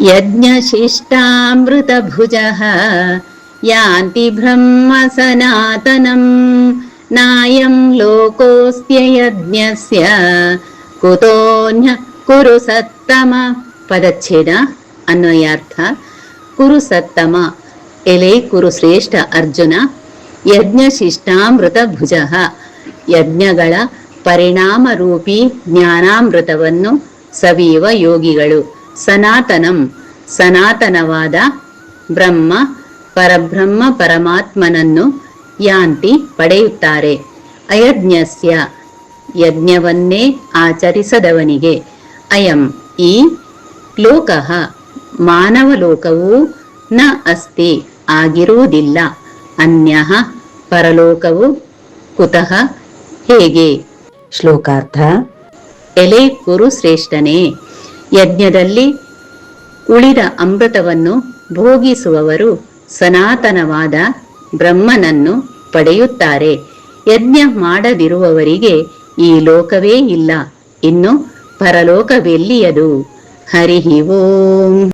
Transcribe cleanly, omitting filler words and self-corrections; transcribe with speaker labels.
Speaker 1: ಯಜ್ಞಶಿಷ್ಟಾಮೃತಭುಜಃ ಯಾಂತಿ ಬ್ರಹ್ಮ ಸನಾತನಂ ನಾಯಂ ಲೋಕೋಸ್ತ್ಯ ಯಜ್ಞಸ್ಯ ಕುತೋನ್ಯ ಕುರು ಸತ್ತಮ. ಪದಚ್ಛೇದ ಅನ್ವಯಾರ್ಥ. ಕುರು ಸತ್ತಮ, ಎಲೆ ಕುರು ಶ್ರೇಷ್ಠ ಅರ್ಜುನ. ಯಜ್ಞಶಿಷ್ಟಾಮೃತ ಭುಜಃ, ಯಜ್ಞಗಳ ಪರಿಣಾಮರೂಪಿ ಜ್ಞಾನಾಮೃತವನ್ನು ಸವಿಯುವ ಯೋಗಿಗಳು. ಸನಾತನಂ, ಸನಾತನವಾದ ಬ್ರಹ್ಮ, ಪರಬ್ರಹ್ಮ ಪರಮಾತ್ಮನನ್ನು ಯಾಂತಿ ಪಡೆಯುತ್ತಾರೆ. ಅಯಜ್ಞಸ್ಯ, ಯಜ್ಞವನ್ನೇ ಆಚರಿಸದವನಿಗೆ. ಅಯಂ, ಈ ಲೋಕಃ, ಮಾನವ ಲೋಕವೂ ನ ಅಸ್ತಿ, ಆಗಿರುವುದಿಲ್ಲ. ಅನ್ಯಃ, ಪರಲೋಕವು. ಕುತಃ, ಹೇಗೆ. ಶ್ಲೋಕಾರ್ಥ. ಎಲೆ ಕುರು ಶ್ರೇಷ್ಠನೇ, ಯಜ್ಞದಲ್ಲಿ ಉಳಿದ ಅಮೃತವನ್ನು ಭೋಗಿಸುವವರು ಸನಾತನವಾದ ಬ್ರಹ್ಮನನ್ನು ಪಡೆಯುತ್ತಾರೆ. ಯಜ್ಞ ಮಾಡದಿರುವವರಿಗೆ ಈ ಲೋಕವೇ ಇಲ್ಲ, ಇನ್ನು ಪರಲೋಕವೆಲ್ಲಿಯದು. ಹರಿ ಓಂ.